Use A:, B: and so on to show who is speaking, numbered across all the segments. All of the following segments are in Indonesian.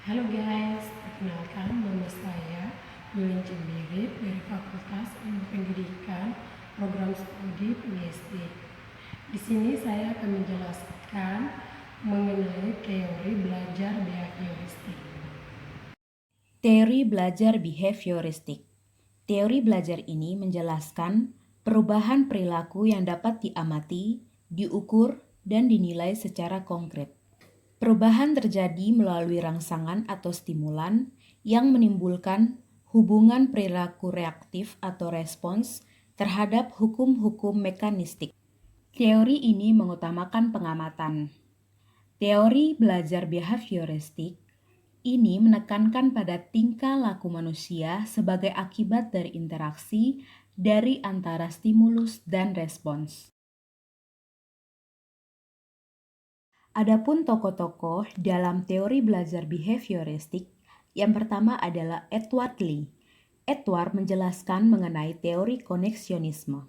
A: Halo guys, perkenalkan nama saya Yulin Cindiri dari Fakultas Ilmu Pendidikan Program Studi Pengestik. Di sini saya akan menjelaskan mengenai teori belajar behavioristik.
B: Teori belajar behavioristik. Teori belajar ini menjelaskan perubahan perilaku yang dapat diamati, diukur, dan dinilai secara konkret. Perubahan terjadi melalui rangsangan atau stimulan yang menimbulkan hubungan perilaku reaktif atau respons terhadap hukum-hukum mekanistik. Teori ini mengutamakan pengamatan. Teori belajar behavioristik ini menekankan pada tingkah laku manusia sebagai akibat dari interaksi dari antara stimulus dan respons. Adapun tokoh-tokoh dalam teori belajar behavioristik, yang pertama adalah Edward Lee. Edward menjelaskan mengenai teori koneksionisme.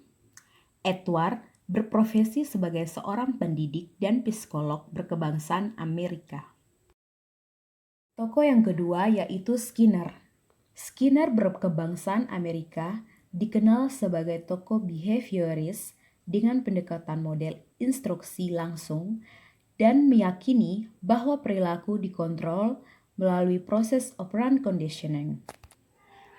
B: Edward berprofesi sebagai seorang pendidik dan psikolog berkebangsaan Amerika. Tokoh yang kedua yaitu Skinner. Skinner berkebangsaan Amerika, dikenal sebagai tokoh behavioris dengan pendekatan model instruksi langsung dan meyakini bahwa perilaku dikontrol melalui proses operant conditioning.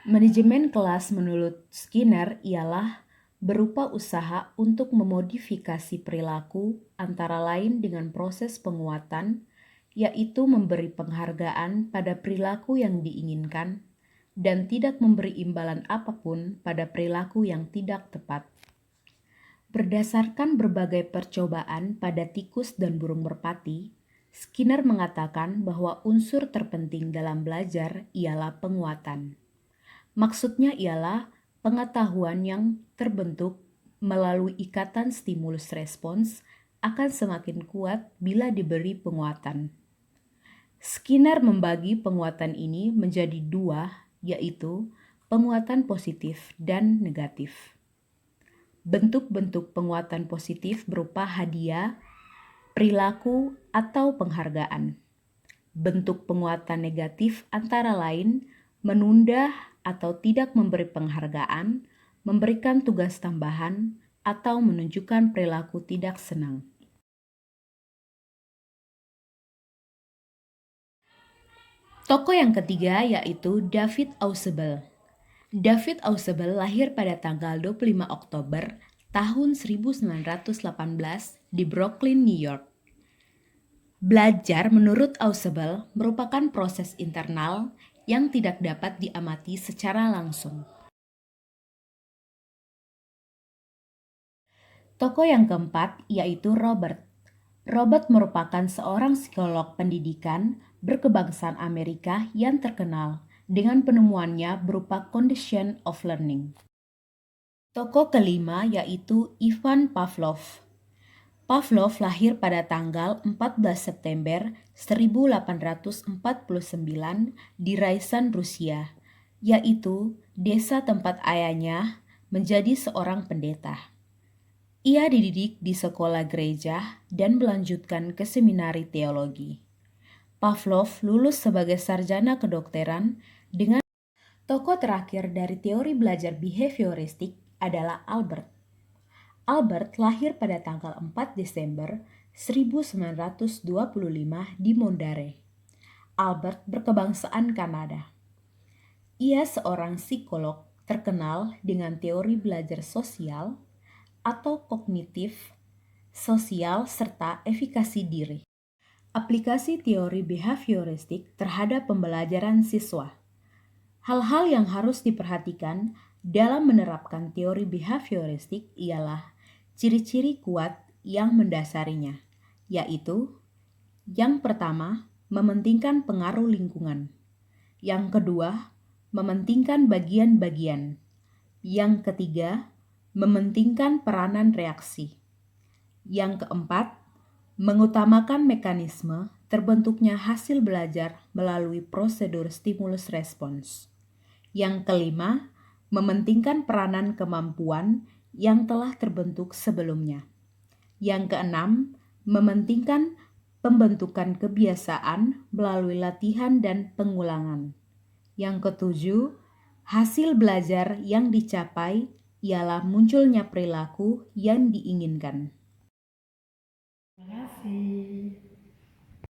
B: Manajemen kelas menurut Skinner ialah berupa usaha untuk memodifikasi perilaku antara lain dengan proses penguatan, yaitu memberi penghargaan pada perilaku yang diinginkan dan tidak memberi imbalan apapun pada perilaku yang tidak tepat. Berdasarkan berbagai percobaan pada tikus dan burung merpati, Skinner mengatakan bahwa unsur terpenting dalam belajar ialah penguatan. Maksudnya ialah pengetahuan yang terbentuk melalui ikatan stimulus respons akan semakin kuat bila diberi penguatan. Skinner membagi penguatan ini menjadi dua, yaitu penguatan positif dan negatif. Bentuk-bentuk penguatan positif berupa hadiah, perilaku, atau penghargaan. Bentuk penguatan negatif antara lain menunda atau tidak memberi penghargaan, memberikan tugas tambahan, atau menunjukkan perilaku tidak senang. Tokoh yang ketiga yaitu David Ausubel. David Ausubel lahir pada tanggal 25 Oktober tahun 1918 di Brooklyn, New York. Belajar menurut Ausubel merupakan proses internal yang tidak dapat diamati secara langsung. Tokoh yang keempat yaitu Robert. Robert merupakan seorang psikolog pendidikan berkebangsaan Amerika yang terkenal dengan penemuannya berupa condition of learning. Tokoh kelima yaitu Ivan Pavlov. Pavlov lahir pada tanggal 14 September 1849 di Ryazan, Rusia, yaitu desa tempat ayahnya menjadi seorang pendeta. Ia dididik di sekolah gereja dan melanjutkan ke seminari teologi. Pavlov lulus sebagai sarjana kedokteran dengan. Tokoh terakhir dari teori belajar behavioristik adalah Albert. Albert lahir pada tanggal 4 Desember 1925 di Mondare. Albert berkebangsaan Kanada. Ia seorang psikolog terkenal dengan teori belajar sosial atau kognitif, sosial, serta efikasi diri. Aplikasi teori behavioristik terhadap pembelajaran siswa. Hal-hal yang harus diperhatikan dalam menerapkan teori behavioristik ialah ciri-ciri kuat yang mendasarinya, yaitu yang pertama, mementingkan pengaruh lingkungan. Yang kedua, mementingkan bagian-bagian. Yang ketiga, mementingkan peranan reaksi. Yang keempat, mengutamakan mekanisme terbentuknya hasil belajar melalui prosedur stimulus respons. Yang kelima, mementingkan peranan kemampuan yang telah terbentuk sebelumnya. Yang keenam, mementingkan pembentukan kebiasaan melalui latihan dan pengulangan. Yang ketujuh, hasil belajar yang dicapai ialah munculnya perilaku yang diinginkan.
A: Terima kasih.